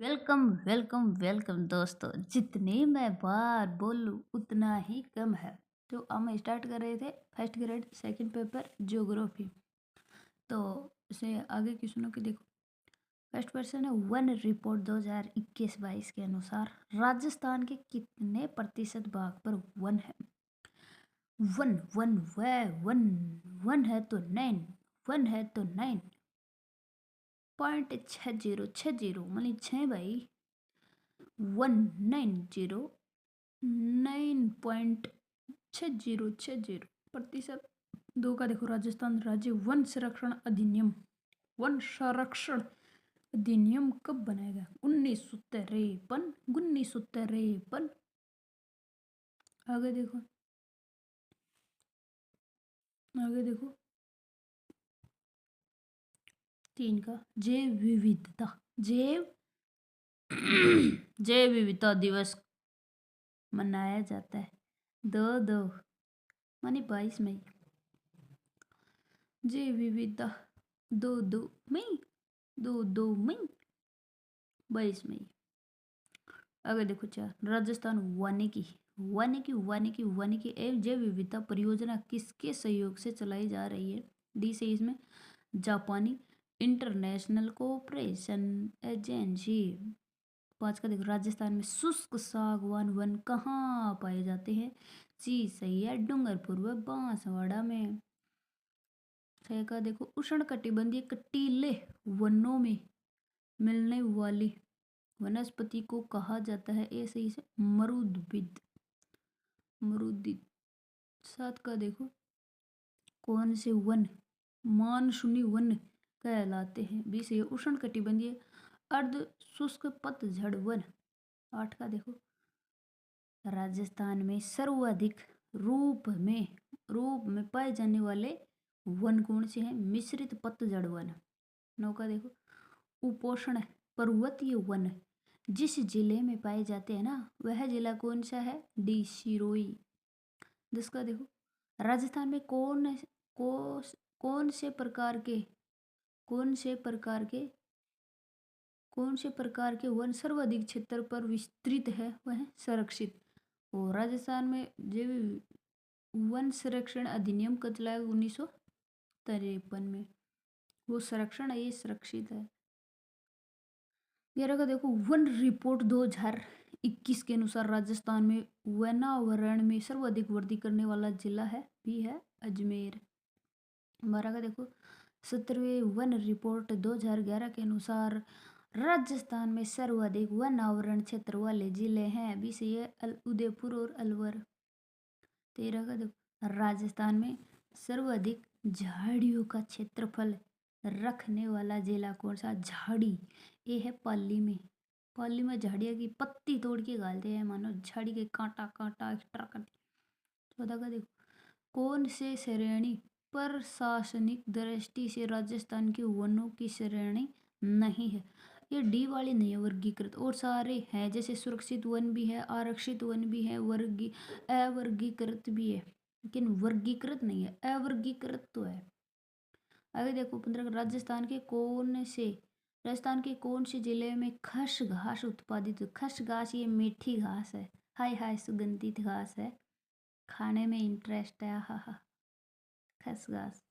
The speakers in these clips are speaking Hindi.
वेलकम वेलकम वेलकम दोस्तों। जितनी मैं बार बोलूँ उतना ही कम है। तो हम स्टार्ट कर रहे थे first grade second paper geography. तो इसे आगे की सुनो कि देखो, फर्स्ट क्वेश्चन है, वन रिपोर्ट 2021-22 के अनुसार राजस्थान के कितने प्रतिशत भाग पर वन है? वन वन वह वन वन है तो 9, वन है तो 9.6060 मतलब 6 भाई, 1909 प्रतिशत। दो का देखो, राजस्थान राज्य वन संरक्षण अधिनियम, वन संरक्षण अधिनियम कब बनाया गया? 1953, 1953। आगे देखो, आगे देखो, तीन का, जैव विविधता, जैव जैव विविधता दिवस मनाया जाता है दो दो मानी 22 मई। जैव विविधता 2 2 मई, 2 2 मई, 22 मई। अगर देखो, चार, राजस्थान वानिकी एवं जैव विविधता परियोजना किसके सहयोग से चलाई जा रही है? डी से इसमें जापानी इंटरनेशनल कोऑपरेशन एजेंसी। पांच का देखो, राजस्थान में शुष्क सागवान वन कहाँ पाए जाते हैं? सी सही है, डूंगरपुर व बांसवाड़ा में। छह का देखो, उष्ण कटिबंधीय कटीले वनों में मिलने वाली वनस्पति को कहा जाता है? ऐसे ही से मरुद्भिद, मरुदित। सात का देखो, कौन से वन मानसूनी वन कहलाते हैं? बीस ये उष्ण कटिबंधीय अर्ध शुष्क पतझड़ वन। आठ का देखो, राजस्थान में सर्वाधिक रूप में पाए जाने वाले वन कौन से हैं? मिश्रित पतझड़ वन। नौ का देखो, उपोष्ण पर्वतीय वन जिस जिले में पाए जाते हैं ना, वह जिला कौन सा है? डी सिरोही। 10 का देखो, राजस्थान में को, कौन से प्रकार के कौन से प्रकार के कौन से प्रकार के वन सर्वाधिक क्षेत्र पर विस्तृत है? वह संरक्षित। और राजस्थान में जैव वन संरक्षण अधिनियम कब चलाया? 1953 में। वो संरक्षण है, ये सुरक्षित है। 11 का देखो, वन रिपोर्ट 2021 के अनुसार राजस्थान में वनावरण में सर्वाधिक वृद्धि करने वाला जिला है? भी है अजमेर। 12 का देखो, 17वें वन रिपोर्ट 2011 के अनुसार राजस्थान में सर्वाधिक वन आवरण क्षेत्र वाले जिले हैं? भी से ये उदयपुर और अलवर। 13 का देखो, राजस्थान में सर्वाधिक झाड़ियों का क्षेत्रफल रखने वाला जिला कौन सा? झाड़ी, ये है पाली में। पाली में झाड़िया की पत्ती तोड़ के डालते हैं, मानो झाड़ी के कांटा कांटा एक्स्ट्रा कर। 14 का देखो, कौन से श्रेणी प्रशासनिक दृष्टि से राजस्थान के वनों की श्रेणी नहीं है? ये डी वाली नहीं है, वर्गीकृत। और सारे हैं, जैसे सुरक्षित वन भी है, आरक्षित वन भी है, अवर्गीकृत भी है, लेकिन वर्गीकृत नहीं है, अवर्गीकृत तो है। आगे देखो, 15, राजस्थान के कौन से जिले में खस घास उत्पादित? खस घास ये मीठी घास है, हाय हाय सुगंधित घास है, खाने में इंटरेस्ट है, हा हा। खस घास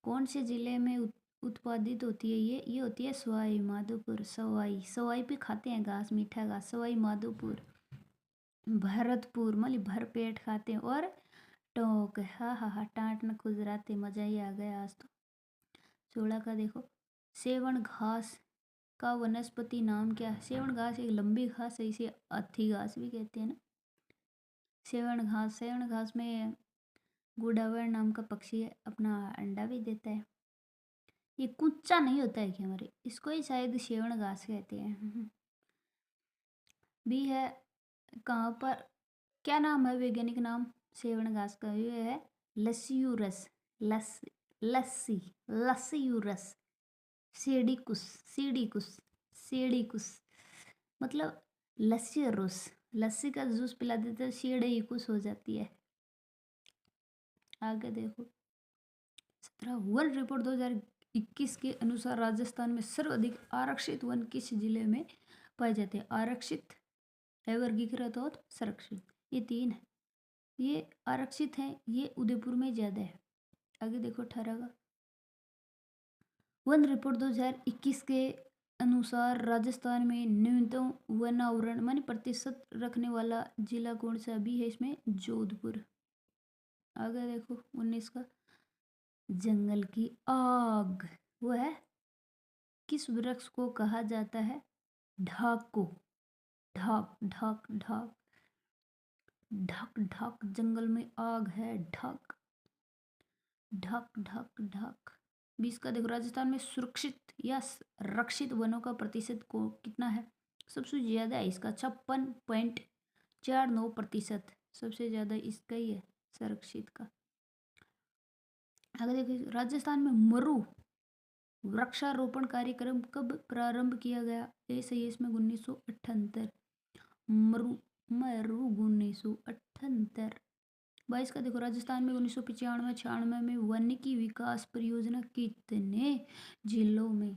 कौन से जिले में उत्पादित होती है? ये होती है सवाई माधोपुर। सवाई पे खाते हैं घास, मीठा घास, सवाई माधोपुर। भरतपुर मतलब भर पेट खाते हैं। और टोंक, हा हा हा, टाँट न खुजराते, मजा ही आ गया आज तो। 16 का देखो, सेवण घास का वनस्पति नाम क्या है? सेवण घास एक लंबी घास है, इसे अथी घास भी कहते हैं ना। सेवण घास में गुड़ावर नाम का पक्षी है, अपना अंडा भी देता है। ये कुच्चा नहीं होता है क्या हमारे, इसको ही शायद सेवण घास कहते हैं। भी है, कहाँ पर, क्या नाम है वैज्ञानिक नाम सेवण घास का? ये है लस्यूरस, लस्सी लस्यूरस सीडिकुस, सीडिकुस सीडिकुस मतलब लस्यूरस। लस्सी का जूस पिला देते तो सीडिकुस हो जाती है। आगे देखो, 17 वर्ल्ड रिपोर्ट 2021 21 के अनुसार राजस्थान में सर्वाधिक आरक्षित वन किस जिले में पाए जाते हैं? आरक्षित है, वर्गीकृत और संरक्षित, ये तीन है। ये आरक्षित है, ये उदयपुर में ज्यादा है। आगे देखो 18 का वन रिपोर्ट 2021 के अनुसार राजस्थान में न्यूनतम वन आवरण माने प्रतिशत रखने वाला जिला कौन सा भी है? इसमें जोधपुर। आगे देखो 19 का जंगल की आग, वो है किस वृक्ष को कहा जाता है? ढाक को। ढाक ढाक ढाक ढाक ढाक, जंगल में आग है, ढाक ढाक ढाक ढाक। 20 का देखो राजस्थान में सुरक्षित या रक्षित वनों का प्रतिशत को कितना है? सबसे ज्यादा है इसका 56.49%, सबसे ज्यादा इसका ही है संरक्षित का। आगे देखिए राजस्थान में मरु वृक्षारोपण कार्यक्रम कब प्रारंभ किया गया? सही है इसमें 1978। मरु मरु 1978। 22 का देखो राजस्थान में 1995-96 में वानिकी विकास परियोजना कितने जिलों में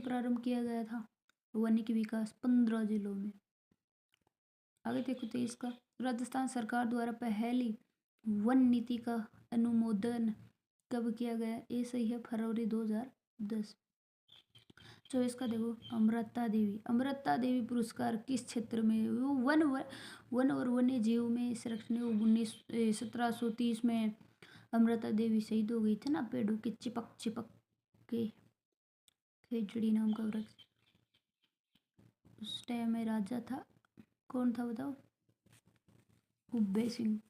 प्रारंभ किया गया था? वानिकी विकास 15 जिलों में। आगे देखो 23 का राजस्थान सरकार द्वारा पहली वन नीति का अनुमोदन कब किया गया? ये सही है फरवरी 2010। 24 का देखो अमृता देवी पुरस्कार किस क्षेत्र में? वो वन और वन्य जीव में संरक्षण 1730 में अमृता देवी शहीद हो गई थी ना, पेड़ों के चिपक चिपक के। खेजड़ी नाम का वृक्ष, उस टाइम में राजा था, कौन था बताओ? हुब्बे सिंह।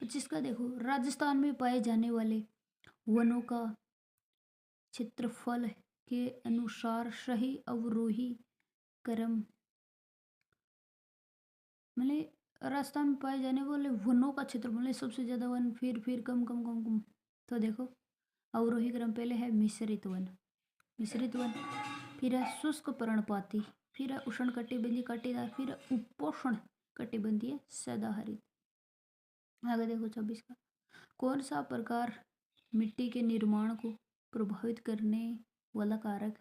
25 का देखो राजस्थान में पाए जाने वाले वनों का क्षेत्रफल के अनुसार सही अवरोही क्रम, मतलब राजस्थान में पाए जाने वाले वनों का क्षेत्रफल सबसे ज्यादा वन, फिर कम कम कम कम। तो देखो अवरोही क्रम पहले है मिश्रित वन, फिर है शुष्क पर्णपाती, फिर है उष्ण कटिबंधीय कांटेदार, फिर है उपोष्ण कटिबंधीय सदाहरित। आगे देखो 26 का कौन सा प्रकार मिट्टी के निर्माण को प्रभावित करने वाला कारक?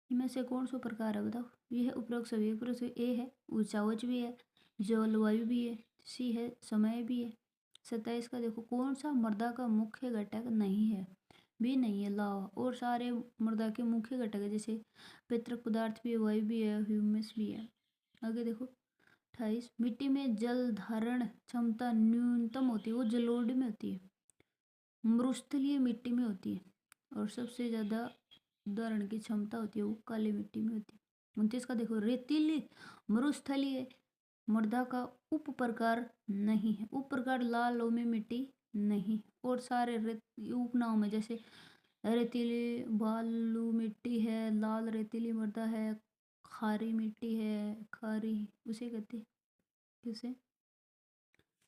इनमें से कौन सा प्रकार है बताओ? ये है उपरोक्त सभी। ए है ऊंचाई भी है, जलवायु भी है, सी है समय भी है। 27 का देखो कौन सा मृदा का मुख्य घटक नहीं है? भी नहीं है लावा, और सारे मृदा के मुख्य घटक है, जैसे पेतरक पदार्थ भी है, वायु भी है, ह्यूमस भी है। आगे देखो 28 मिट्टी में जल धारण क्षमता न्यूनतम होती है, वो जलोढ़ में होती है, मरुस्थलीय मिट्टी में होती है, और सबसे ज्यादा धारण की क्षमता होती है वो काली मिट्टी में होती है। 29 का देखो रेतीली मरुस्थलीय मृदा का उप प्रकार नहीं है, उप प्रकार लाल लोमी मिट्टी नहीं, और सारे उपनाम में जैसे रेतीली बालू मिट्टी है, लाल रेतीली मृदा है, खारी मिट्टी है, खारी उसे कहते हैं किसे?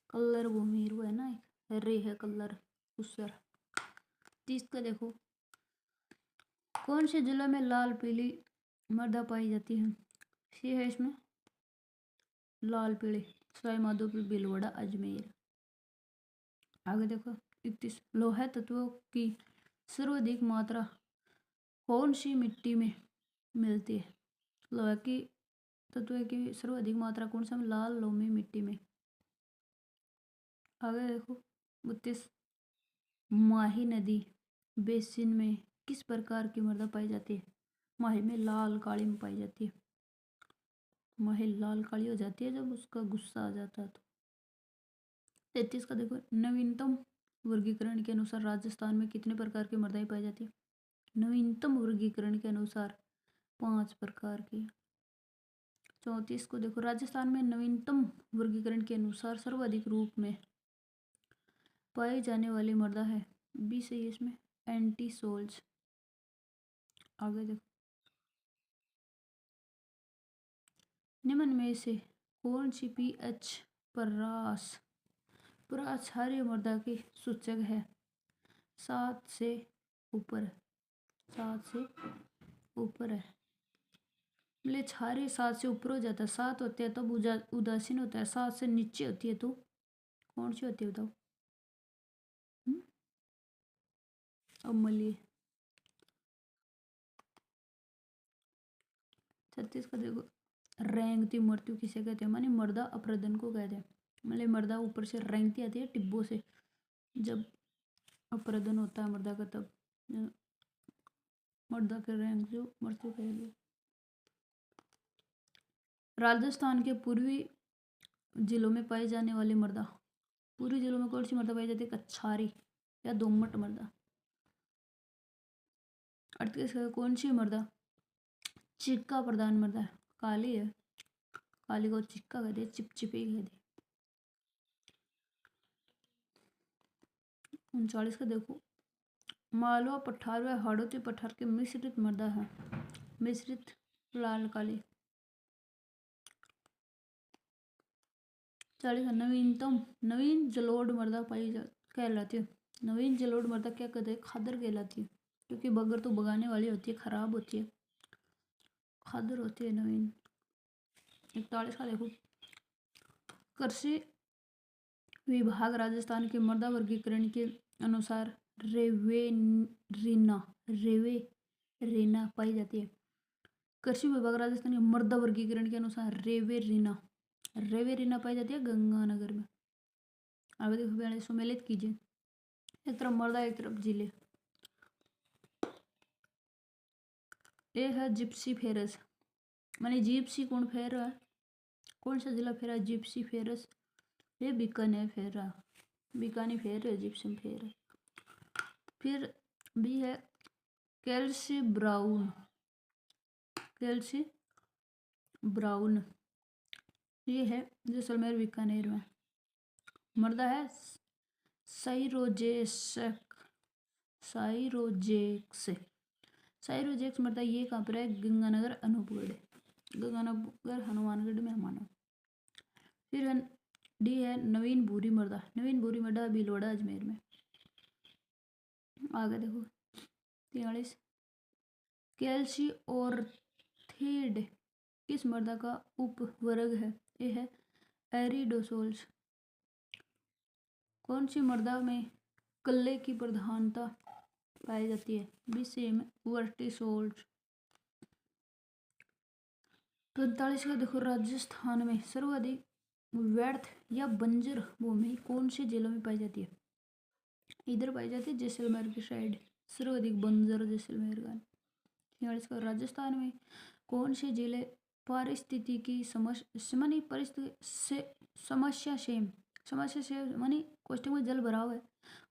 कलर भूमि वो है ना, एक रे है कलर उसर। 30 का देखो कौन से जिले में लाल पीली मृदा पाई जाती है? सी है इसमें लाल पीले सवाई माधोपुर, भीलवाड़ा, अजमेर। आगे देखो 31 लोहा तत्वों की सर्वाधिक मात्रा कौन सी मिट्टी में मिलती है? लोहा की तत्व की सर्वाधिक मात्रा कौन सा? लाल लोमी मिट्टी में। आगे देखो 32 माही नदी बेसिन में किस प्रकार की मृदा पाई जाती है? माही में लाल काली में पाई जाती है, माही लाल काली हो जाती है जब उसका गुस्सा आ जाता है। तो 33 का देखो नवीनतम वर्गीकरण के अनुसार राजस्थान में कितने प्रकार की मृदाएं पाई जाती है? नवीनतम वर्गीकरण के अनुसार 5 प्रकार की। 34 को देखो राजस्थान में नवीनतम वर्गीकरण के अनुसार सर्वाधिक रूप में पाई जाने वाली मृदा है, बी सही है इसमें एंटी सोल्ज। आगे देखो निम्न में से कौन सी पीएच परास क्षारीय मृदा की सूचक है? 7 से ऊपर, 7 से ऊपर है, मतलब क्षारीय 7 से ऊपर हो जाता है, 7 होते हैं तब उदासीन होता है, 7 से नीचे होती है तो कौन सी होती है बताओ? अम्लीय। 36 का देखो, रेंगती मृत्यु किसे कहते हैं, मानी मर्दा अप्रदन को कहते हैं। मतलब मर्दा ऊपर से रेंगती आती है टिब्बों से, जब अप्रदन होता है मर्दा का, तब मर्दा के रेंग जो मृत्यु कह दी। राजस्थान के पूर्वी जिलों में पाई जाने वाली मर्दा, पूर्वी जिलों में कौन सी मर्दा पाई जाती है, कच्छारी या दोमट मर्दा। 38 का कौन सी मर्दा चिक्का प्रधान मर्दा है, काली है, काली को चिक्का कहते हैं, चिपचिपी कहते हैं। 39 का देखो, मालवा पठार व हाड़ौती पठार के मिश्रित मर्दा है, मिश्रित लाल काली। 40 नवीनतम नवीन जलोढ़ मर्दा पाई कहलाती है। नवीन जलोढ़ मर्दा क्या कहते हैं, खादर कहलाती है, क्योंकि बगर तो बगाने वाली होती है, खराब होती है, खादर होती है नवीन। 41 का देखो, कृषि विभाग राजस्थान के मृदा वर्गीकरण के अनुसार रेवेरिना पाई जाती है। कृषि विभाग राजस्थान के मृदा वर्गीकरण के अनुसार रेवेरिना पाई जाती है गंगानगर में। आगे देखो, 42 सम्मिलित कीजिए, एक तरफ मृदा एक तरफ जिले। ये है जिप्सी फेरस, मानी जिप्सी कौन फेर रहा है, कौन सा जिला फेरा, जिप्सी फेरस, ये बीकानेर फेरा, बीकानी फेर है, जिप्सम फेर है। फिर भी है कैल्सी ब्राउन, कैल्सी ब्राउन, ये है जैसलमेर बीकानेर में। मर्दा है साइरोजेक्स मर्दा, ये कहाँ पर है, गंगानगर अनूपगढ़, गंगानगर हनुमानगढ़ में मानो। फिर है डी है नवीन भूरी मर्दा, नवीन भूरी मर्दा बिलोड़ा अजमेर में। आगे देखो 43, कैल्सी ऑर्थीड किस मर्दा का उपवर्ग है, ये है एरिडोसोल्स। कौन सी मर्दा में कल्ले की प्रधानता पाई जाती है, बीसेम वर्टिसोल्स। 45 का देखो, राजस्थान में सर्वाधिक व्यर्थ या बंजर भूमि कौन से जिलों में पाई जाती है, इधर पाई जाती है जैसलमेर की साइड, सर्वाधिक बंजर जैसलमेर का। 46 का, राजस्थान में कौन से जिले पारिस्थितिकी समस्या से मानी कोष्टक में जल भराव है,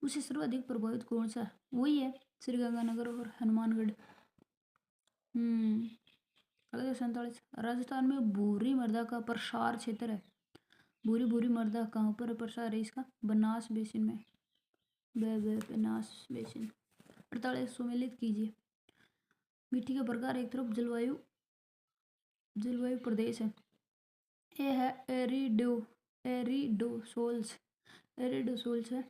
उसे सर्वाधिक प्रभावित कौन सा, वही है श्रीगंगानगर और हनुमानगढ़। 47, राजस्थान में भूरी मर्दा का प्रसार क्षेत्र है, भूरी मर्दा कहाँ पर प्रसार है इसका, बनास बेसिन में, बनास बेसिन। 48 सम्मिलित कीजिए, मिट्टी के प्रकार, एक तरफ जलवायु प्रदेश है, ये है एरिडोसोल्स है,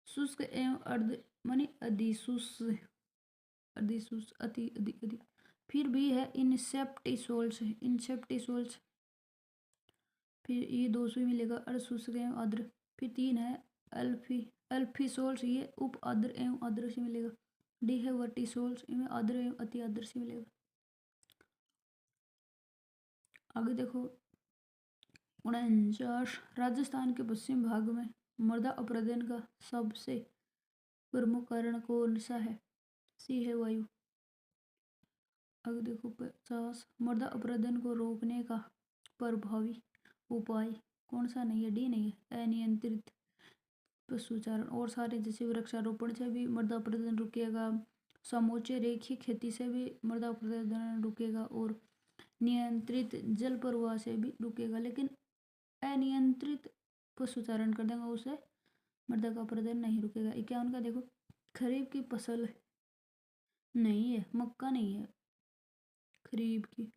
शुष्क एवं अर्ध मानी अधिशुष्क, अति अधिक। फिर भी है इंसेप्टिसोल्स, फिर ये 200 ही मिलेगा, अर्धशुष्क एवं आर्द्र। फिर 3 है अल्फीसोल्स, ये उप आर्द्र एवं आर्द्र से मिलेगा। डी है वर्टिसोल्स, इनमें आर्द्र एवं अति आर्द्र से मिलेगा। आगे देखो 49, राजस्थान के पश्चिम भाग में मृदा अपरदन का सबसे प्रमुख कारण कौन सा है, सी है वायु। आगे देखो 50, मृदा अपरदन को रोकने का प्रभावी उपाय कौन सा नहीं है, डी नहीं है, अनियंत्रित पशुचारण और सारे, जैसे वृक्षारोपण से भी मृदा अपरदन रुकेगा, समूचे रेखीय खेती से भी मृदा अपरदन रुकेगा, और नियंत्रित जल प्रवाह से भी रुकेगा। लेकिन अनियंत्रित पशुचारण कर देंगे उससे मृदा का अपरदन नहीं रुकेगा। 51 का देखो, खरीफ की फसल नहीं है, मक्का नहीं है खरीफ की,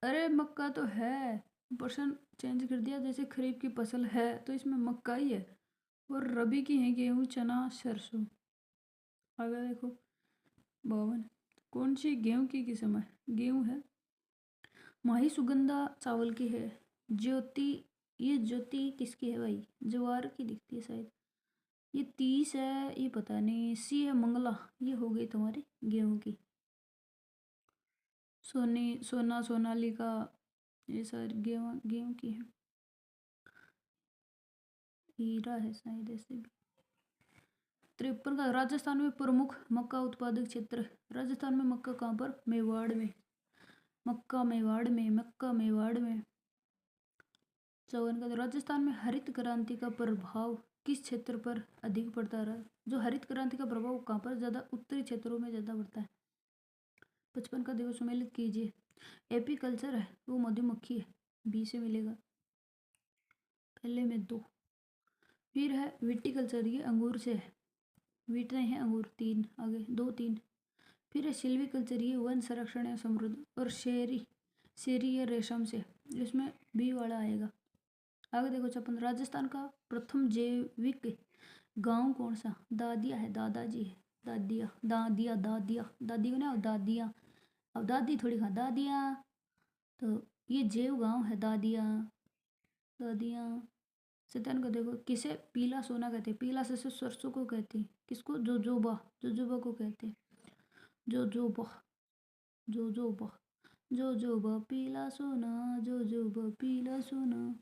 अरे मक्का तो है, पर्सन चेंज कर दिया, जैसे खरीफ की फसल है तो इसमें मक्का ही है, और रबी की है गेहूँ चना सरसों। आगे देखो 52, कौन सी गेहूँ की किस्म है, गेहूँ है माही सुगंधा चावल की है, ज्योति, ये ज्योति किसकी है भाई, ज्वार की दिखती है शायद, ये 30 है, ये पता नहीं। सी है मंगला, ये हो गई तुम्हारी गेहूं की। सोना सोनालिका, ये सारी गेहूं गेहूं की है। हीरा है शायद ऐसे भी। 53 का राजस्थान में प्रमुख मक्का उत्पादक क्षेत्र। राजस्थान में मक्का कहाँ पर? मेवाड़ में। मक्का मेवाड़ में। 54 का राजस्थान में हरित क्रांति का प्रभाव किस क्षेत्र पर अधिक पड़ता रहा? जो हरित क्रांति का प्रभाव कहाँ पर ज़्यादा? उत्तरी क्षेत्रों में ज़्यादा पड़ता है। 55 का देखो, सम्मिलित कीजिए। एपी कल्चर है वो मधुमक्खी है, बी से मिलेगा पहले में 2। फिर है विटिकल्चर, ये अंगूर से है। वीट नहीं है अंगूर, 3 आगे 2 3। फिर है सिल्वीकल्चर, ये वन संरक्षण है समृद्ध। और शेरी ये रेशम से, इसमें बी वाला आएगा। आगे देखो 56, राजस्थान का प्रथम जैविक गांव कौन सा? दादिया है, दादाजी है। दादिया दादी को ना, दादिया। अब दादी थोड़ी खा, दादिया। तो ये जैव गांव है दादिया। सत्यान को देखो, किसे पीला सोना कहते हैं? पीला से सरसों को कहते हैं। किसको? जोजोबा को कहते हैं। जोजोबा जोजोबा जोजोबा पीला सोना, जोजोबा पीला सोना।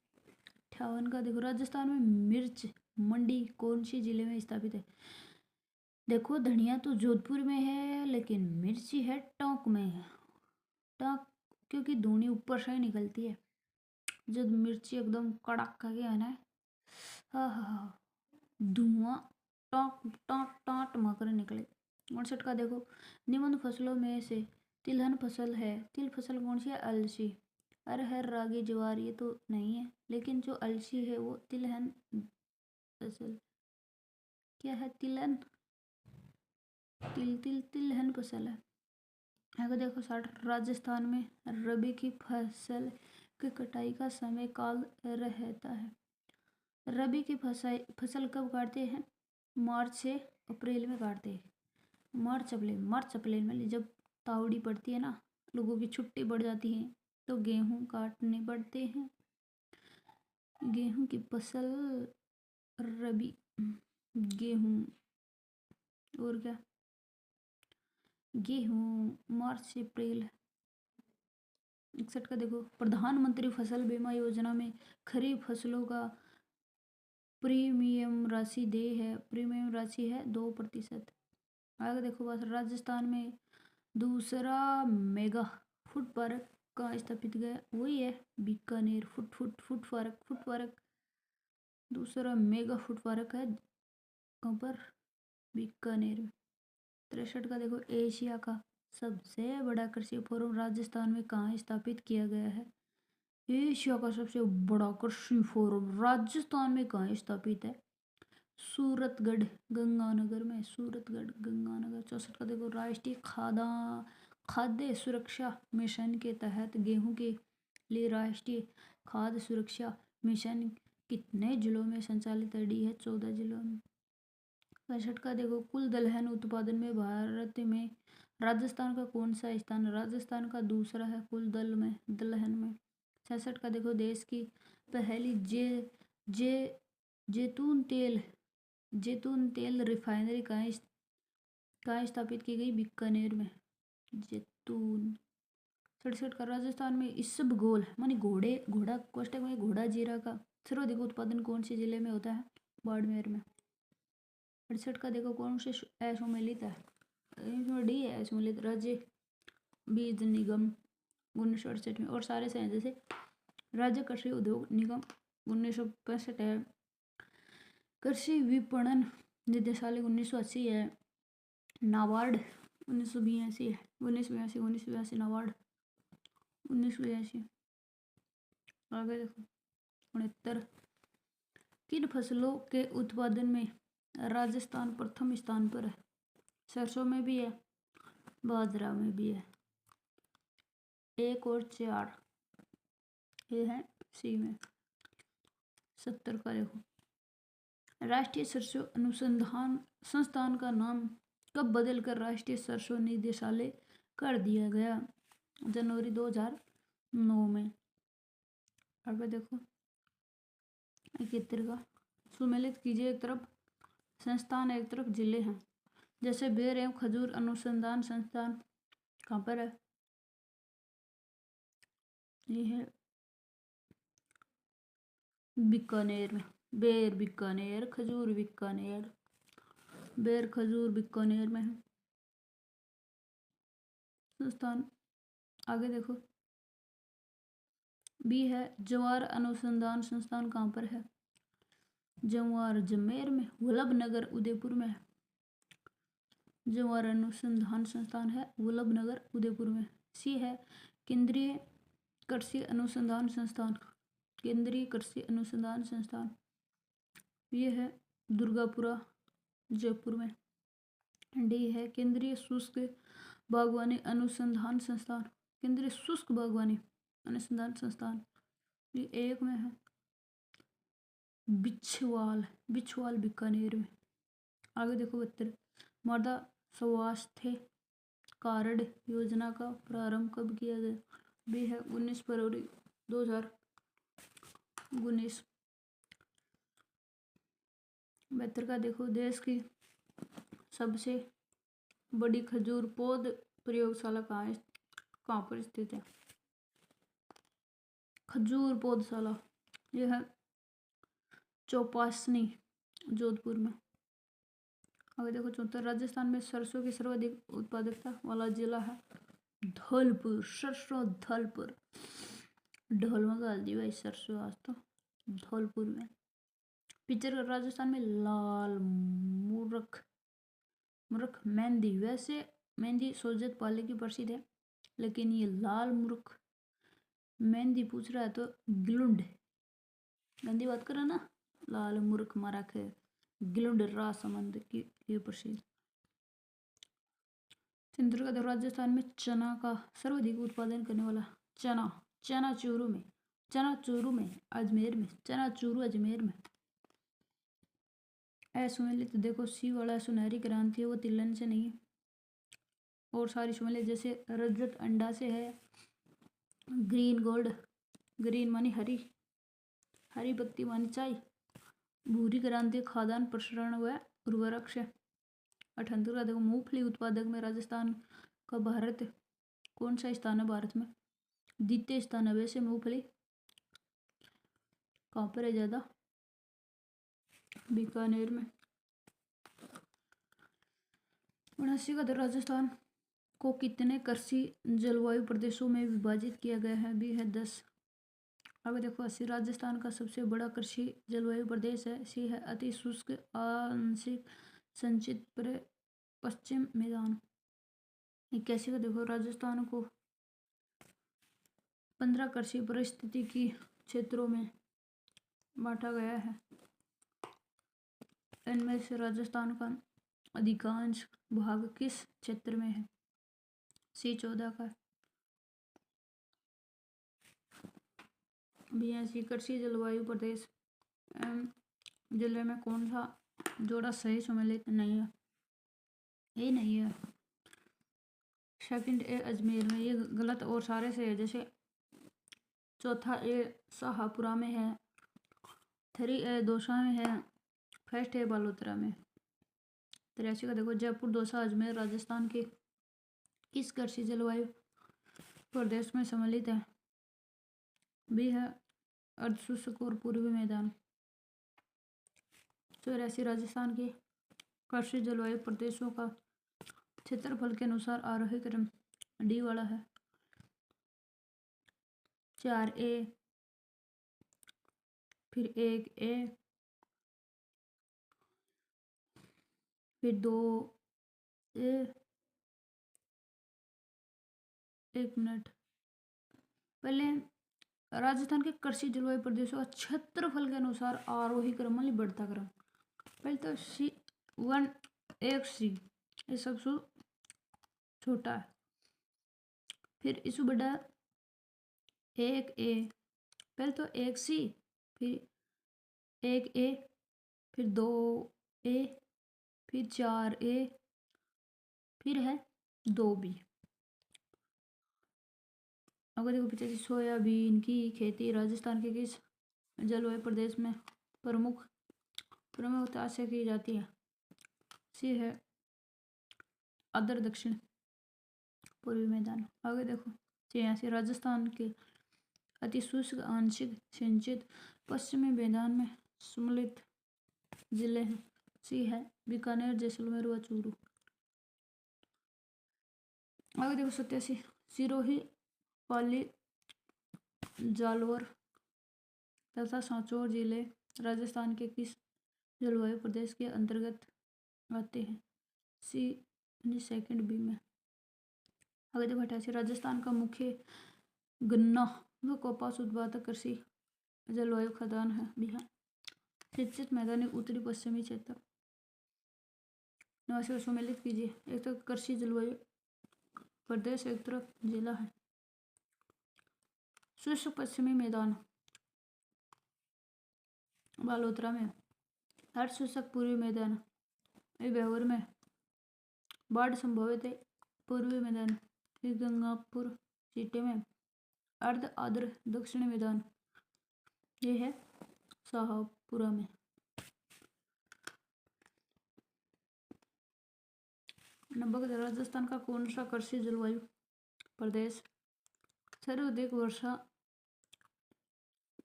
58 का देखो, राजस्थान में मिर्च मंडी कौन सी जिले में स्थापित है? देखो धनिया तो जोधपुर में है, लेकिन मिर्ची है टोंक में। टोंक, क्योंकि धुनी ऊपर से ही निकलती है जब मिर्ची एकदम कड़क करके है ना। हाँ हाँ हाँ, धुआं टॉक टॉक टाट माकर निकले। 59 का देखो, निम्न फसलों में से तिलहन फसल है। तिल फसल कौन सी है? अलसी। अरहर रागी ज्वार ये तो नहीं है, लेकिन जो अलसी है वो तिलहन फसल। क्या है? तिलहन, तिलहन फसल है। आगे देखो 60, राजस्थान में रबी की फसल की कटाई का समय काल रहता है। रबी की फसल कब काटते हैं? मार्च से अप्रैल में काटते हैं। मार्च अप्रैल में जब तावड़ी पड़ती है ना, लोगों की छुट्टी बढ़ जाती है, तो गेहूं काटने पड़ते हैं। गेहूं की फसल रबी, गेहूं और क्या, गेहूं मार्च से अप्रैल। 61 का देखो, प्रधानमंत्री फसल बीमा योजना में खरीफ फसलों का प्रीमियम राशि दे है। प्रीमियम राशि है 2%। आगे देखो बस, राजस्थान में दूसरा मेगा फूड पार्क कहाँ स्थापित गया? वही है बीकानेर। फूड पार्क दूसरा मेगा फूड पार्क है कहाँ पर? बीकानेर में। 63 का देखो, एशिया का सबसे बड़ा कृषि फोरम राजस्थान में कहाँ स्थापित किया गया है? एशिया का सबसे बड़ा कृषि फोरम राजस्थान में कहाँ स्थापित है? सूरतगढ़ गंगानगर में। 64 का देखो, राष्ट्रीय खाद्य सुरक्षा मिशन के तहत गेहूं के लिए राष्ट्रीय खाद्य सुरक्षा मिशन कितने जिलों में संचालित है? डी है 14 जिलों में। 65 का देखो, कुल दलहन उत्पादन में भारत में राजस्थान का कौन सा स्थान? राजस्थान का दूसरा है कुल दलहन में। 66 का देखो, देश की पहली जे जैतून तेल रिफाइनरी कहाँ स्थापित की गई? बीकानेर में। जैतून। 67 का, राजस्थान में इसबगोल मानी घोड़ा कोष्टक में घोड़ा जीरा का सर्वाधिक उत्पादन कौन से जिले में होता है? बाड़मेर में। 68 का देखो, कौन से असम्मिलित है? इसमें डी है असम्मिलित राज्य बीज निगम 1968 में। और सारे से जैसे राज्य कृषि उद्योग निगम 1965 है। कृषि विपणन निदेशालय 1980 है। नाबार्ड 1982 है। 1982 नाबार्ड 1982। आगे देखो 69, किन फसलों के उत्पादन में राजस्थान प्रथम स्थान पर है? सरसों में भी है, बाजरा में भी है। 1 और 4 ये है सी में। 70 का देखो, राष्ट्रीय सरसों अनुसंधान संस्थान का नाम कब बदलकर राष्ट्रीय सरसों निदेशालय कर दिया गया? जनवरी 2009 में। आगे देखो 71 का, सुमेलित कीजिए एक तरफ संस्थान एक तरफ जिले हैं, जैसे बेर एवं खजूर अनुसंधान संस्थान कहाँ पर है? ये है बीकानेर में। बेर बीकानेर, खजूर बीकानेर, बेर खजूर बीकानेर में है संस्थान। आगे देखो, बी है जवार अनुसंधान संस्थान कहाँ पर है? जवार जमेर में, वल्लभनगर उदयपुर में है। जवार अनुसंधान संस्थान है वल्लभनगर उदयपुर में। सी है केंद्रीय कृषि अनुसंधान संस्थान, केंद्रीय कृषि अनुसंधान संस्थान, ये है दुर्गापुरा जयपुर में। डी है केंद्रीय शुष्क बागवानी अनुसंधान संस्थान, केंद्रीय शुष्क बागवानी अनुसंधान संस्थान, ये एक में है बिछवाल, बिछवाल बीकानेर में। आगे देखो 72, मृदा स्वास्थ्य कार्ड योजना का प्रारंभ कब किया गया? बी है 19 फरवरी 2019। 72 का देखो, देश की सबसे बड़ी खजूर पौध प्रयोगशाला कहाँ पर स्थित है? खजूर पौधशाला, यह है चौपासनी जोधपुर में। आगे देखो 74, राजस्थान में सरसों की सर्वाधिक उत्पादकता वाला जिला है धौलपुर। सरसों धौलपुर, ढोल में डाल दी भाई सरसों आज तो, धौलपुर में। पिक्चर राजस्थान में लाल मूर्ख मूर्ख मेहंदी, वैसे मेहंदी सोजत पाले की प्रसिद्ध है, लेकिन ये लाल मूर्ख मेहंदी पूछ रहा है तो गिलुंड, गंदी बात करो ना, लाल मूर्ख मरख गिलुंड राजसमंद की लिए प्रसिद्ध। चित्रकूट राजस्थान में चना का सर्वाधिक उत्पादन करने वाला चना, चनाचूरू में, चनाचूरू में, अजमेर में, चनाचूरू अजमेर में। असुमेलित देखो, सी वाला सुनहरी क्रांति है वो तिलन से नहीं है, और सारी सुमेलित जैसे रजत अंडा से है, ग्रीन गोल्ड, ग्रीन मानी हरी, हरी पत्ती मानी चाय, भूरी क्रांति खाद्यान्न प्रसरण व उर्वरक से। 78 का देखो, मूंगफली उत्पादक में राजस्थान का भारत कौन सा स्थान है? भारत में द्वितीय स्थान है। वैसे मूंगफली कहाँ पर है ज्यादा? बीकानेर में। 79 का, राजस्थान को कितने कृषि जलवायु प्रदेशों में विभाजित किया गया है? बी है 10। आगे देखो 80, राजस्थान का सबसे बड़ा कृषि जलवायु प्रदेश है। सी है अति शुष्क आंशिक संचित पश्चिम मैदान। 81 का देखो, राजस्थान को 15 कृषि पारिस्थितिकी क्षेत्रों में बांटा गया है। इनमें से राजस्थान का अधिकांश भाग किस क्षेत्र में है? सी 14 का। बी कृषि जलवायु प्रदेश जिले में कौन सा जोड़ा सही सम्मिलित नहीं है? ये नहीं है। सेकंड ए अजमेर में, ये गलत और सारे से है। जैसे चौथा ए शाहपुरा में है, 3 ए दौसा में है, फर्स्ट ए बालोतरा में। 83 का देखो, जयपुर दौसा अजमेर राजस्थान के किस कृषि जलवायु प्रदेश में सम्मिलित है? बी है अर्धशुष्क और पूर्वी मैदान। 84, राजस्थान के कृषि जलवायु प्रदेशों का क्षेत्रफल के अनुसार आरोही क्रम डी वाला है। 4 ए, फिर 1 ए, फिर 2 ए। 1 मिनट, पहले राजस्थान के कृषि जलवायु प्रदेशों का क्षेत्रफल के अनुसार आरोही क्रम मतलब बढ़ता क्रम। पहले तो सी 1 1 सी, ये सबसे छोटा है, फिर इससे बड़ा 1 ए, पहले तो 1 सी, फिर 1 ए, फिर 2 ए, फिर 4 ए, फिर है 2 बी। अगर देखो पीछे, सोयाबीन की खेती राजस्थान के किस जलवायु प्रदेश में प्रमुखता से की जाती है? सी है आदर दक्षिण पूर्वी मैदान। आगे देखो 86 राजस्थान के अति शुष्क आंशिक सिंचित पश्चिमी मैदान में सम्मिलित जिले हैं। सी है बीकानेर जैसलमेर व चूरू। आगे देखो 87 सिरोही पाली जालौर तथा सांचौर जिले राजस्थान के किस जलवायु प्रदेश के अंतर्गत आते हैं? सी सेकंड बी में। आगे देखो 88 राजस्थान का मुख्य गन्ना व कपास उत्पादक कृषि जलवायु खदान है बिहार। सिंचित मैदानी उत्तरी पश्चिमी क्षेत्र। 89 सम्मिलित कीजिए। एक तरफ कृषि जलवायु प्रदेश एक तरफ जिला है। शुष्क पश्चिमी मैदान बालोतरा में। हर शुष्क पूर्वी मैदान ब्यावर में। बाढ़ संभावित है पूर्वी मैदान गंगापुर सीटे में। अर्ध आर्द्र दक्षिणी मैदान ये है शाहपुरा में। नंबर राजस्थान का कौन सा कृषि जलवायु प्रदेश सर्वाधिक वर्षा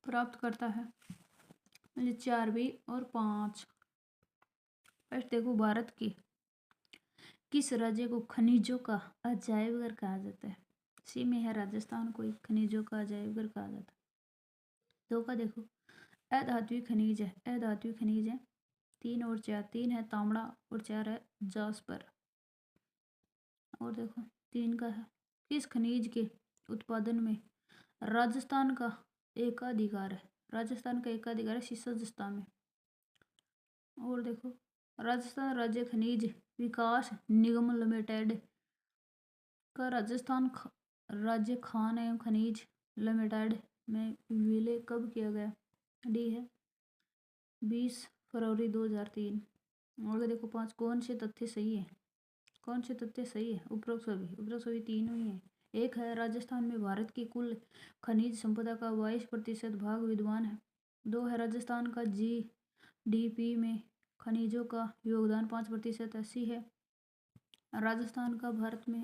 प्राप्त करता है? 4 भी और 5। फर्स्ट देखो भारत के किस राज्य को खनिजों का अजायब घर कहा जाता है? सी में है राजस्थान को खनिजों का अजायब घर कहा जाता है। दो का देखो अधात्विक खनिज है। अधात्विक खनिज है 3 और 4। 3 है तांबड़ा और 4 है जास्पर। और देखो 3 का है किस खनिज के उत्पादन में राजस्थान का एकाधिकार है? राजस्थान का एकाधिकार है शीशा में। और देखो राजस्थान राज्य खनिज विकास निगम लिमिटेड का राजस्थान राज्य खान एवं खनिज लिमिटेड में विलय कब किया गया? डी है 20 फरवरी 2003। आगे देखो 5 कौन से तथ्य सही है? कौन से तथ्य सही है? उपरोक्त सभी 3 ही है। एक है राजस्थान में भारत की कुल खनिज संपदा का 22% भाग विद्यमान है। 2 है राजस्थान का GDP में खनिजों का योगदान 5% ऐसी है। राजस्थान का भारत में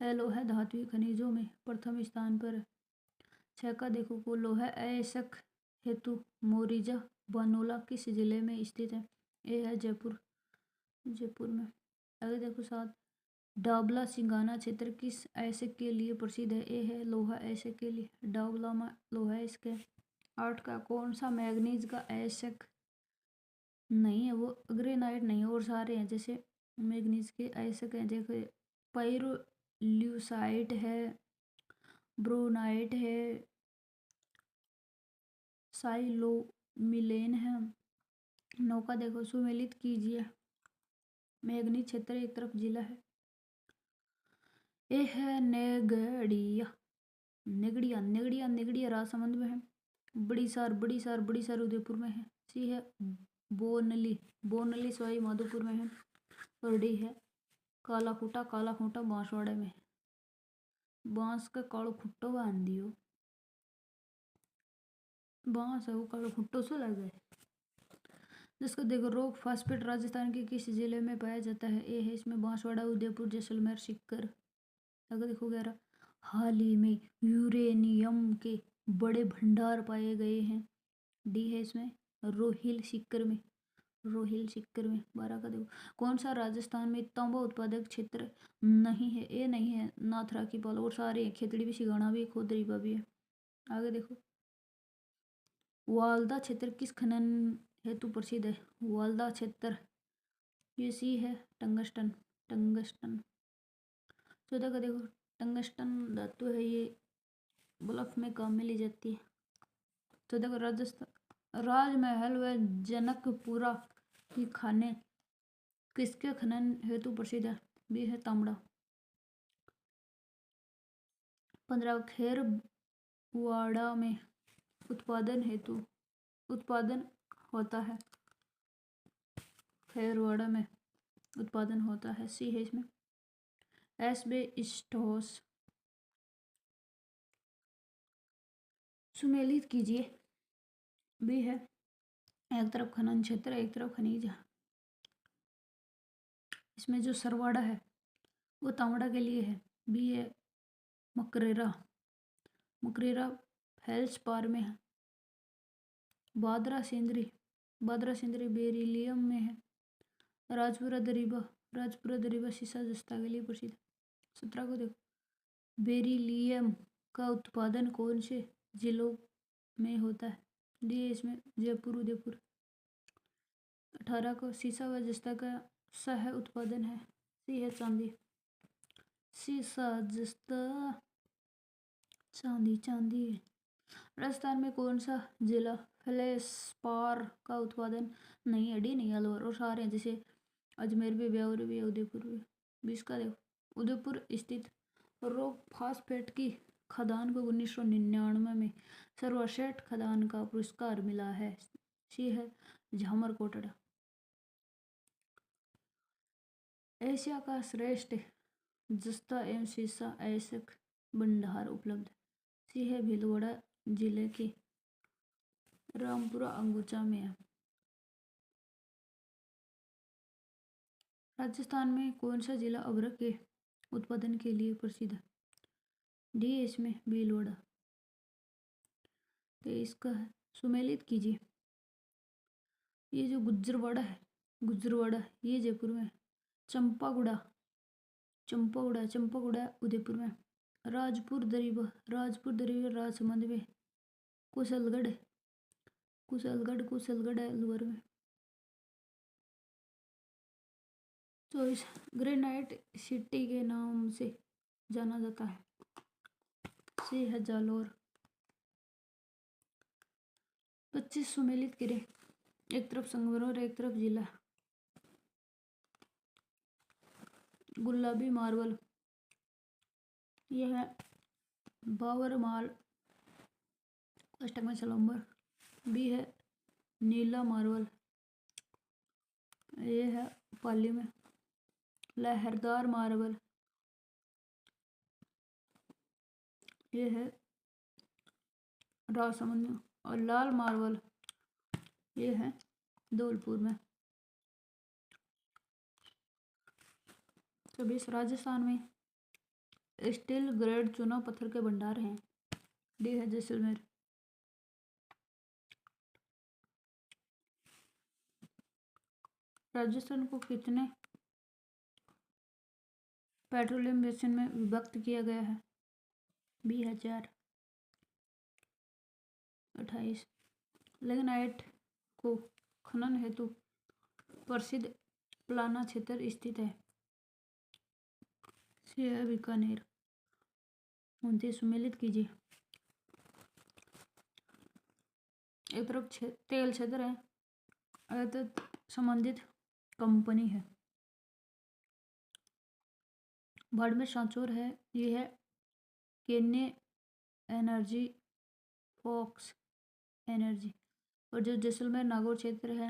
लोहा धातु खनिजों में प्रथम स्थान पर। 6 का देखो को लोहा अयस्क हेतु मोरिजा बानोला किस जिले में स्थित है? ए है जयपुर में। आगे देखो 7 डाबला सिंगाना क्षेत्र किस अयस्क के लिए प्रसिद्ध है? ए है लोहा अयस्क के लिए। डाबला में लोहा अयस्क है। 8 का कौन सा मैग्नीज का अयस्क नहीं है? वो ग्रेनाइट नहीं और सारे हैं जैसे मैग्नीज के अयस्क हैं। देखो पाइरोल्यूसाइट है, ब्रोनाइट है, साइलोमिलेन है। 9 का देखो सुमेलित कीजिए। मैग्नीज क्षेत्र एक तरफ जिला है। ए है नेगड़िया राजसमंद में है। बड़ी सार उदयपुर में है। सी है बोनली सवाई माधोपुर में है। और डी है काला खूंटा बांसवाड़े में। बांस का कालो खुट्टो बांध दियो। बांस है वो कालो खुट्टो से लग गए। जिसको देखो रोक फास्फेट राजस्थान के किस जिले में पाया जाता है? ए है इसमें बांसवाड़ा उदयपुर जैसलमेर सीकर। अगर देखो 11 हाल ही में यूरेनियम के बड़े भंडार पाए गए हैं। डी है इसमें रोहिल सीकर में। 12 का देखो कौन सा राजस्थान में तांबा उत्पादक क्षेत्र नहीं है? ए नहीं है नाथरा की पाल और सारे खेतड़ी भी सिगाना भी खोदरीबा भी है। आगे देखो वालदा क्षेत्र किस खनन हेतु प्रसिद्ध है? वालदा क्षेत्र ये सी है टंगस्टन। 14 का देखो टंगस्टन धातु है ये बल्ब में काम में ली जाती है। 14 का राजस्थान राजमहल व जनकपुरा की खाने किसके खनन हेतु प्रसिद्ध है? बी है तांबड़ा। 15 खेरवाड़ा में उत्पादन होता है। खेरवाड़ा में उत्पादन होता है। सी है इसमें एस्बेस्टोस। सुमेलित कीजिए। बी है एक तरफ खनन क्षेत्र एक तरफ खनिज है। इसमें जो सरवाड़ा है वो तांवड़ा के लिए है। बी है मकरेरा, मकरेरा फेल्सपार में है। बादरा सेंद्री बेरिलियम में है। राजपुरा दरीबा सीसा जस्ता के लिए प्रसिद्ध। 17 को देखो, बेरिलियम का उत्पादन कौन से जिलों में होता है? डी है इसमें जयपुर उदयपुर। 18 को सीसा व जस्ता का सह उत्पादन है। सी है चांदी, सीसा जस्ता चांदी। राजस्थान में कौन सा जिला फेल्सपार का उत्पादन नहीं है? डी नहीं, अलवर। और सारे हैं जैसे अजमेर भी, ब्यावर भी, उदयपुर भी। 20 का देखो, उदयपुर स्थित रॉक फास्फेट की खदान को 1999 में सर्वश्रेष्ठ खदान का पुरस्कार मिला है। सी है झामर कोटड़ा। एशिया का श्रेष्ठ जस्ता एवं सीसा अयस्क भंडार उपलब्ध। सी है भीलवाड़ा जिले के रामपुरा अंगुचा में है। राजस्थान में कौन सा जिला अदरक के उत्पादन के लिए प्रसिद्ध है? डी है इसमें भीलवाड़ा। 23 का है, सुमेलित कीजिए। ये जो गुजरवाड़ा ये जयपुर में है। चंपागुड़ा उदयपुर में। राजपुर दरीबा राजसमंद में। कुशलगढ़ है अलवर में। 24 ग्रेनाइट सिटी के नाम से जाना जाता है। सी है जालोर। 25 सुमेलित किले, एक तरफ संगमरमर और एक तरफ जिला। गुलाबी मार्बल, यह है बावरमाल अष्टक में सलम्बर। बी है नीला मार्बल, ये है पाली में। लहरदार मार्बल, ये है राजसमंद में। और लाल मार्बल ये है धौलपुर में। तो बीस राजस्थान में स्टील ग्रेड चुना पत्थर के भंडार हैं। डी है जैसलमेर। राजस्थान को कितने पेट्रोलियम बेसिन में विभक्त किया गया है? बी है 4। 28 लिग्नाइट को खनन हेतु प्रसिद्ध प्लाना क्षेत्र स्थित है। सी है बीकानेर। 29 सुमेलित कीजिए। एक तरफ तेल क्षेत्र है, एक संबंधित कंपनी है। बाड़मेर सांचौर है, ये है केने एनर्जी, फॉक्स एनर्जी। और जो जैसलमेर नागौर क्षेत्र है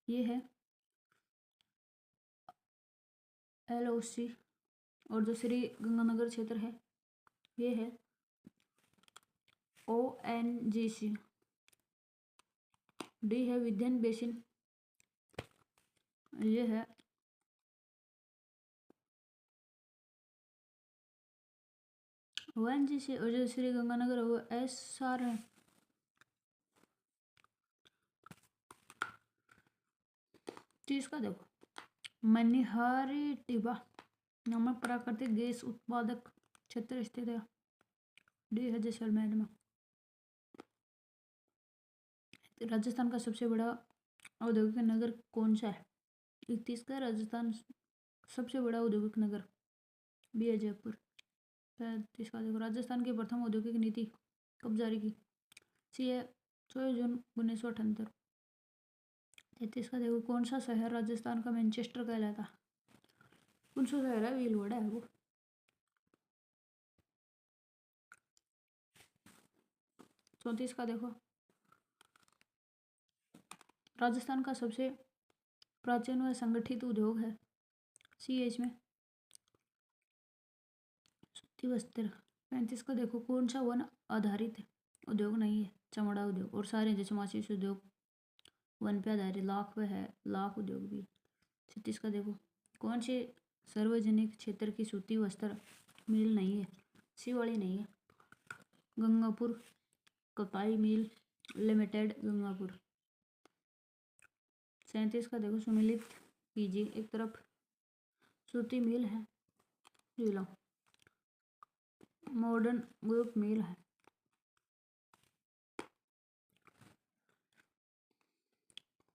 ये है LOC। और जो श्री गंगानगर क्षेत्र है ये है ONGC। डी है विंध्यन बेसिन, ये है ONGC। और जो श्री गंगानगर है वो SR है। चीज का देखो, मनिहारी टिबा नामक प्राकृतिक गैस उत्पादक क्षेत्र स्थित है। डी है जैसलमेर में। राजस्थान का सबसे बड़ा औद्योगिक नगर कौन सा है? 31 का राजस्थान सबसे बड़ा औद्योगिक नगर। बी है जयपुर। 35 का देखो, राजस्थान की प्रथम औद्योगिक नीति कब जारी की? सी है 24 जून 1978। 33 का देखो, कौन सा शहर राजस्थान का मैनचेस्टर कहलाता? कौन सा शहर है? भीलवाड़ा है वो। 34 का देखो, राजस्थान का सबसे प्राचीन व संगठित उद्योग है। सी है इसमें सूती वस्त्र। 35 का देखो, कौन सा वन आधारित उद्योग नहीं है? चमड़ा उद्योग। और सारे जैसे माचिस उद्योग वन पे आधारित। लाख व है, लाख उद्योग भी। 36 का देखो, कौन सी सार्वजनिक क्षेत्र की सूती वस्त्र मिल नहीं है? सी वाली नहीं है। Gangapur Kapai mill limited, Gangapur. 37 का देखो, सुमिलित कीजिए। एक तरफ सूती मिल है, ये लो, मॉडर्न ग्रुप मिल है।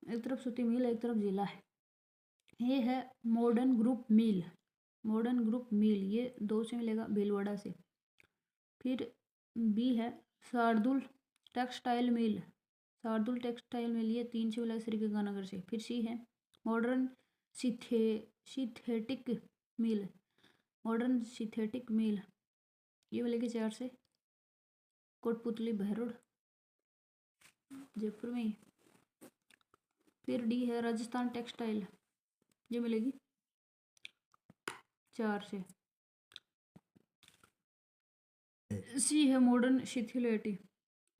एक तरफ सूती मिल है, एक तरफ जिला है। ये है मॉडर्न ग्रुप मिल। मॉडर्न ग्रुप मिल ये 2 से मिलेगा, भीलवाड़ा से। फिर बी है Shardul textile mill. Shardul textile mill ये 3 से मिलेगा, श्रीगंगानगर से। फिर सी है मॉडर्न सिंथेटिक मिल। मॉडर्न सिंथेटिक मिल ये मिलेगी 4 से, कोटपुतली बहरोड, जयपुर में। फिर डी है राजस्थान टेक्सटाइल, ये मिलेगी 4 से। सी है मॉडर्न शिथिलिटी,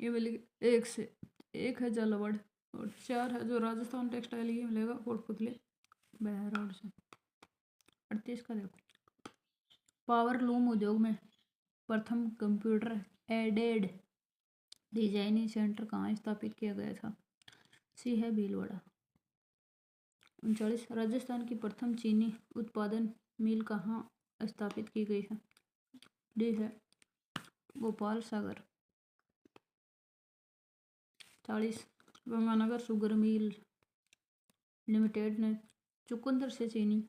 ये मिलेगी 1 से। 1 है झालावाड़ और 4 है जो राजस्थान टेक्सटाइल, ये मिलेगा कोटपुतली बहरोड से। 38 का देखो, पावर लूम उद्योग में प्रथम कंप्यूटर एडेड डिजाइनिंग सेंटर कहाँ स्थापित किया गया था? सी है भीलवाड़ा। 39, राजस्थान की प्रथम चीनी उत्पादन मिल कहाँ स्थापित की गई है? डी है गोपाल सागर। 40, गंगानगर शुगर मिल लिमिटेड ने चुकंदर से चीनी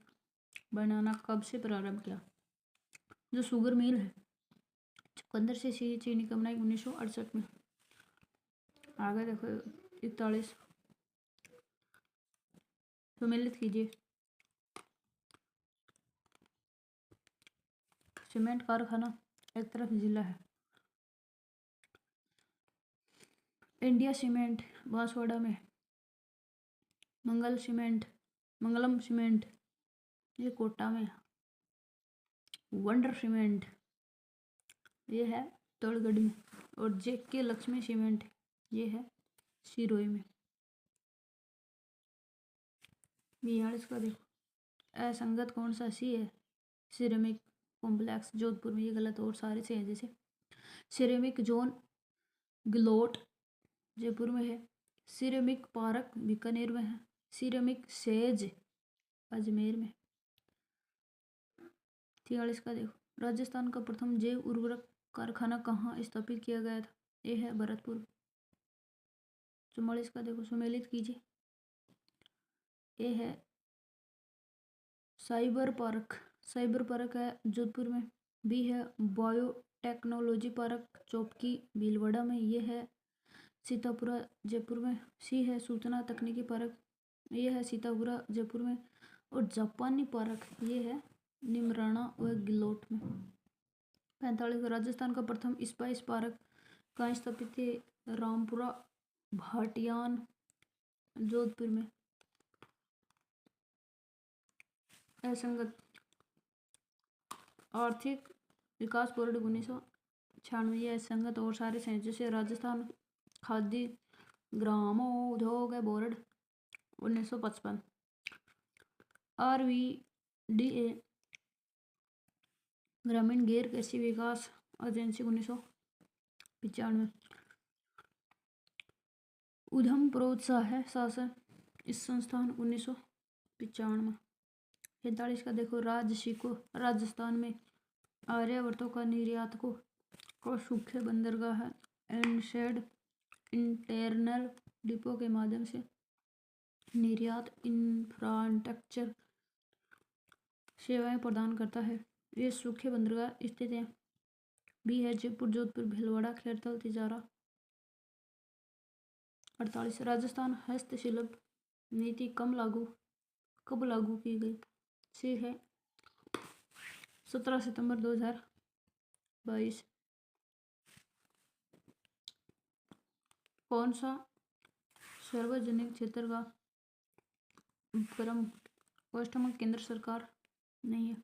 बनाना कब से प्रारंभ किया? जो शुगर मिल है चुकंदर से चीनी कब बनाई? 1968 में। आगे देखो 41, सम्मिलित कीजिए। सीमेंट कारखाना एक तरफ जिला है। इंडिया सीमेंट बांसवाड़ा में, मंगलम सीमेंट ये कोटा में, वंडर सीमेंट ये है तोड़गढ़ में, और जेके लक्ष्मी सीमेंट ये है सिरोही में। 42 का देखो, असंगत कौन सा? सी है सिरेमिक कॉम्प्लेक्स जोधपुर में, ये गलत और सारे से हैं। जैसे सिरेमिक जोन ग्लोट जयपुर में है, सिरेमिक पार्क बीकानेर में है, सिरेमिक सेज अजमेर में। 43 का देखो, राजस्थान का प्रथम जैव उर्वरक कारखाना कहाँ स्थापित किया गया था? ये है भरतपुर। 44 का देखो, सम्मिलित कीजिए। ये है साइबर पार्क है जोधपुर में। बी है बायोटेक्नोलॉजी पार्क चौपकी भीलवाड़ा में, ये है सीतापुरा जयपुर में। सी है सूचना तकनीकी पार्क, ये है सीतापुरा जयपुर में। और जापानी पार्क ये है निमराना व गिलोट में। 45, राजस्थान का प्रथम स्पाइस पार्क कहाँ स्थापित है? रामपुरा भाटियान जोधपुर में। असंगत, आर्थिक विकास बोर्ड 1996, ये असंगत और सारे संयोजन से। राजस्थान खाद्य ग्रामोद्योग बोर्ड 1955। RVDA ग्रामीण गैर कृषि विकास एजेंसी 1995। उद्यम प्रोत्साहन शासन इस संस्थान 1995। 45 का देखो, राजस्थान में आर्यावर्तों का निर्यातकों को सूखे बंदरगाह एंड इंटरनल डिपो के माध्यम से निर्यात इंफ्रास्ट्रक्चर सेवाएं प्रदान करता है। ये सूखे बंदरगाह स्थित हैं। बी है जयपुर जोधपुर भीलवाड़ा खैरथल तिजारा। 48, राजस्थान हस्तशिल्प नीति कब लागू की गई? सी है 17 सितंबर 2022। कौन सा सार्वजनिक क्षेत्र का उपक्रम कस्टमर केंद्र सरकार नहीं है?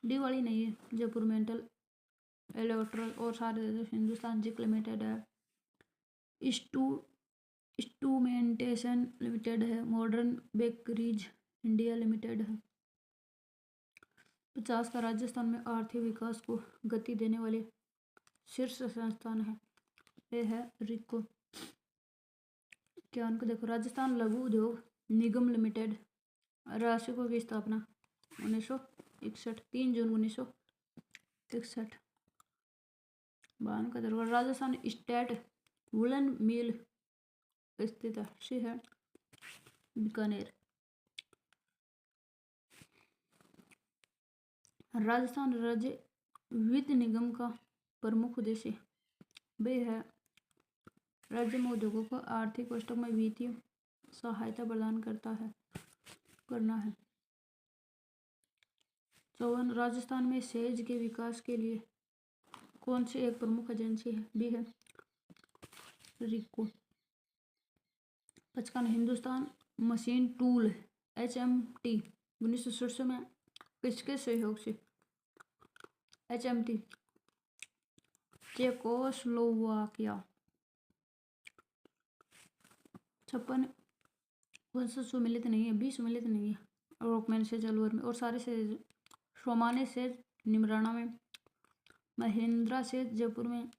डी वाली नहीं है, जयपुर मेंटल इलेक्ट्रल और सारे हिंदुस्तान जिंक लिमिटेड है, इंस्ट्रूमेंटेशन लिमिटेड है, मॉडर्न बेकरीज इंडिया लिमिटेड है। 50 का राजस्थान में आर्थिक विकास को गति देने वाले शीर्ष संस्थान है, ये है रिको। क्या उनको देखो, राजस्थान लघु उद्योग निगम लिमिटेड राशिको की स्थापना 1961, 3 जून 1961। बावन का दरबार राजस्थान स्टेट वुलन मिल स्थित है, सी है बीकानेर। राजस्थान राज्य वित्त निगम का प्रमुख उद्देश्य वे है राज्य में उद्योगों को आर्थिक कोष्ठक में वित्तीय सहायता प्रदान करना है। 54 राजस्थान में सेज के विकास के लिए कौन सी एक प्रमुख एजेंसी है, बी है रिको। 55 हिंदुस्तान मशीन टूल HMT 1967 में किसके सहयोग से, HMT चेकोस्लोवाकिया। 56 कौन सा सुमिलित नहीं है, बी सुमिलित नहीं है, रोकमैन सेज अलवर में, और सारे सेज सोमाने सेज निमराना में, महेंद्रा सेज जयपुर में,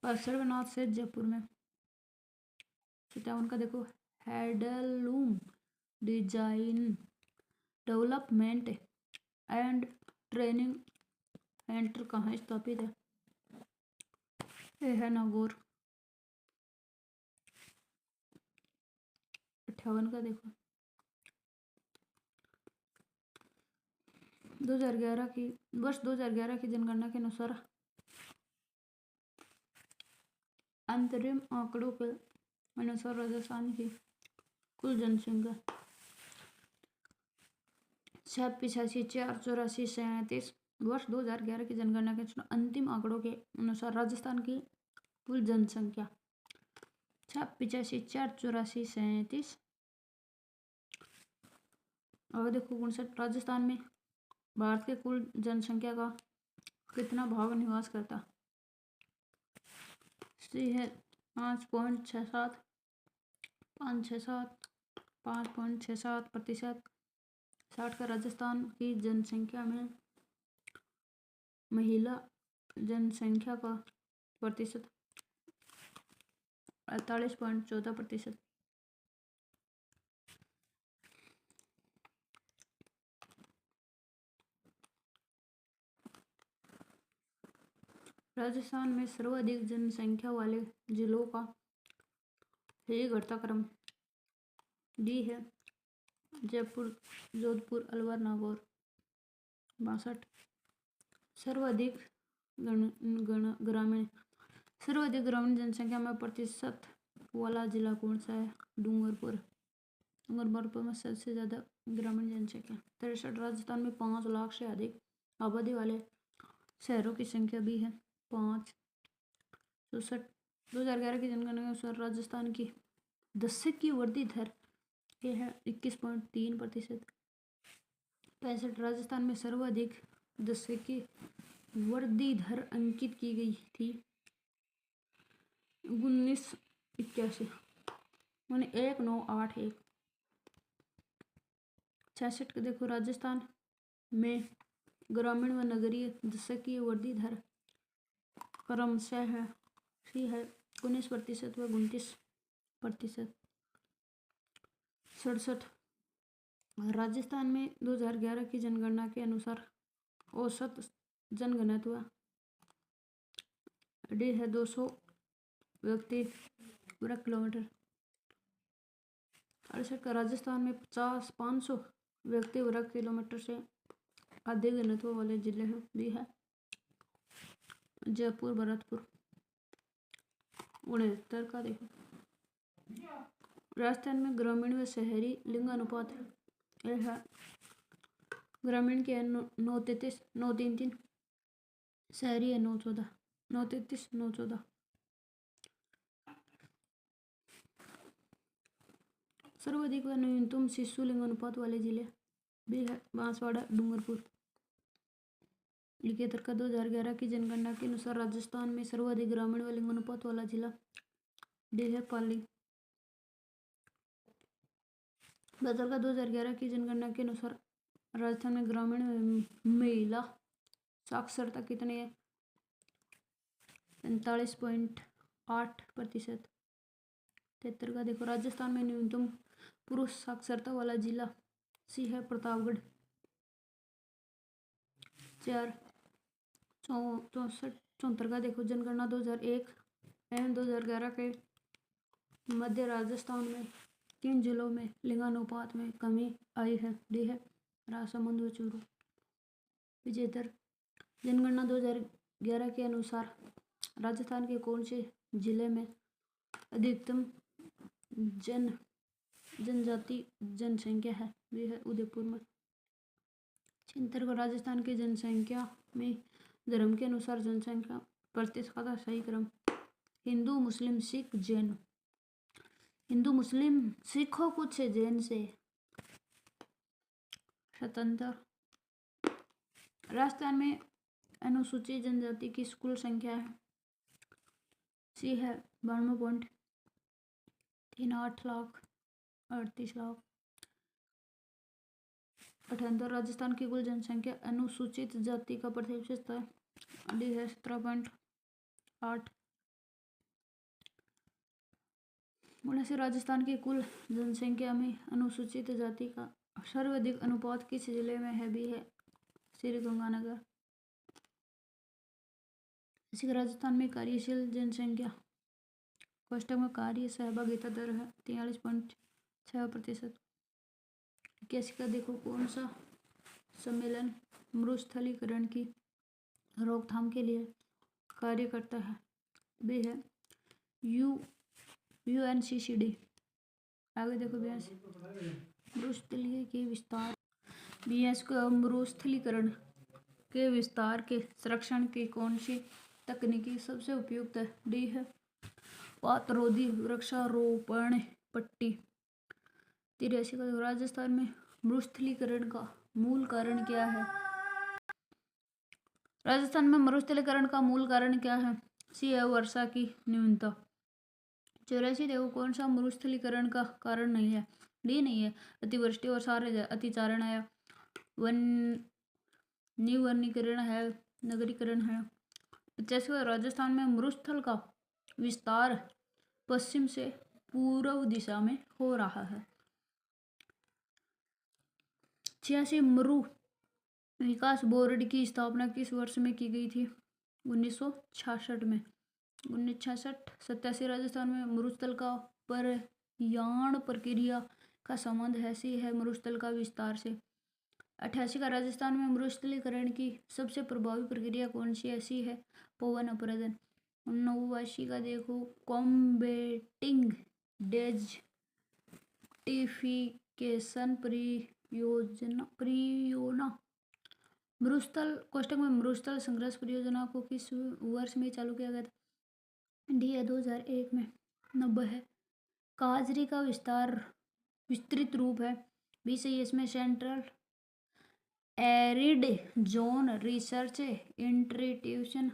और सर्वनाथ सेज जयपुर में। 57 का देखो, handloom design development and training centre कहाँ स्थापित है, यह है नागौर। 58 का देखो, 2011 की वर्ष 2011 की जनगणना के अनुसार अंतरिम आंकड़ों के अनुसार राजस्थान की कुल जनसंख्या 86,484,37। वर्ष 2011 की जनगणना के अंतिम आंकड़ों के अनुसार राजस्थान की कुल जनसंख्या 86,484,37। और देखो 59 राजस्थान में भारत के कुल जनसंख्या का कितना भाग निवास करता, सी है 5.67, 5.67%। 60 का राजस्थान की जनसंख्या में महिला जनसंख्या का प्रतिशत 48.14%। राजस्थान में सर्वाधिक जनसंख्या वाले जिलों का सही घटता क्रम डी है जयपुर, जोधपुर, अलवर, नागौर। 62 सर्वाधिक ग्रामीण जनसंख्या में प्रतिशत वाला जिला कौन सा है, डूंगरपुर। डूंगरपुर में सबसे ज़्यादा ग्रामीण जनसंख्या। 63 राजस्थान में 5 लाख से अधिक आबादी वाले शहरों की संख्या भी है 5। 64 2011 की जनगणना के अनुसार राजस्थान की दशक की वृद्धि दर यह है 21.3%। 65 राजस्थान में सर्वाधिक दशक की वृद्धि दर अंकित की गई थी 1981 मैंने 1981। 66 देखो, राजस्थान में ग्रामीण व नगरीय दशक की वृद्धि दर क्रमशः है, सी है 19% व 29%। 67 राजस्थान में 2011 की जनगणना के अनुसार औसत जनघनत्व डी है 200 व्यक्ति वर्ग किलोमीटर। 68 का राजस्थान में 500 व्यक्ति वर्ग किलोमीटर से अधिक घनत्व वाले जिले हैं, भी है जयपुर, भरतपुर। 69 का देखो, राजस्थान में ग्रामीण व शहरी लिंग अनुपात यह है ग्रामीण के 9.33, शहरी है 9.14, 9.33, 9.14। सर्वाधिक व न्यूनतम शिशु लिंग अनुपात वाले जिले भी है बांसवाड़ा, डूंगरपुर। 71 का 2011 की जनगणना के अनुसार राजस्थान में सर्वाधिक ग्रामीण व लिंग अनुपात वाला जिला डी है पाली। 72 का 2011 की जनगणना के अनुसार राजस्थान में ग्रामीण में महिला साक्षरता कितनी है? 45.8%। 73 का देखो, राजस्थान में न्यूनतम पुरुष साक्षरता वाला जिला सी है प्रतापगढ़। 4 64 74 का देखो, जनगणना 2001 एवं 2011 के मध्य राजस्थान में 3 जिलों में लिंगानुपात में कमी आई है। डी है राजसमंद व चूरू। 75 जनगणना 2011 के अनुसार राजस्थान के कौन से जिले में अधिकतम जनजाति जनसंख्या है? वे है उदयपुर में। 76 को राजस्थान की जनसंख्या में धर्म के अनुसार जनसंख्या प्रतिशत सही क्रम हिंदू मुस्लिम सिख जैन। हिंदू मुस्लिम सिखों कुछ है, जैन से स्वतंत्र। राजस्थान में अनुसूचित जनजाति की कुल संख्या है सी है 92.38 लाख 38 लाख। 78 राजस्थान की कुल जनसंख्या अनुसूचित जाति का प्रतिशत है डी है 17.8। 79 राजस्थान की कुल जनसंख्या में अनुसूचित जाति का सर्वाधिक अनुपात किस जिले में है? भी है श्री गंगानगर। इसी राजस्थान में कार्यशील जनसंख्या कोष्ठक में कार्य सहभागिता दर है 43.6%। 81 का देखो, कौन सा सम्मेलन मरुस्थलीकरण की रोकथाम के लिए कार्य करता है? बी है UNCCD। आगे देखो, मरुस्थलीय के विस्तार बीएस को मरुस्थलीकरण के विस्तार के संरक्षण की कौन सी तकनीकी सबसे उपयुक्त है? डी है पातरोधी वृक्षारोपण पट्टी। 83 का राजस्थान में मरुस्थलीकरण का मूल कारण क्या है? राजस्थान में मरुस्थलीकरण का मूल कारण क्या है? सी है वर्षा की न्यूनता। 84 देखो, कौन सा मरुस्थलीकरण का कारण नहीं है? डी नहीं है अतिवृष्टि और सारे अतिचारण है, निवनीकरण है, नगरीकरण है। 85 राजस्थान में मरुस्थल का विस्तार पश्चिम से पूर्व दिशा में हो रहा है। 86 मरु विकास बोर्ड की स्थापना किस वर्ष में की गई थी? 1966 में। 1966। 87 राजस्थान में मरुस्थल का परयाण प्रक्रिया का संबंध है सी है मरुस्थल का विस्तार से। 88 का राजस्थान में मरुस्थलीकरण की सबसे प्रभावी प्रक्रिया कौन सी है? सी है पवन अपरदन। 89 का देखो, कॉम्बेटिंग डेजर्टिफिकेशन परियोजना मरुस्थल कोष्ठक में मरुस्थल संघर्ष परियोजना को किस वर्ष में चालू किया गया था? डी है 2001 में। 90 है काजरी का विस्तृत रूप है। बी सही है इसमें central arid zone research institution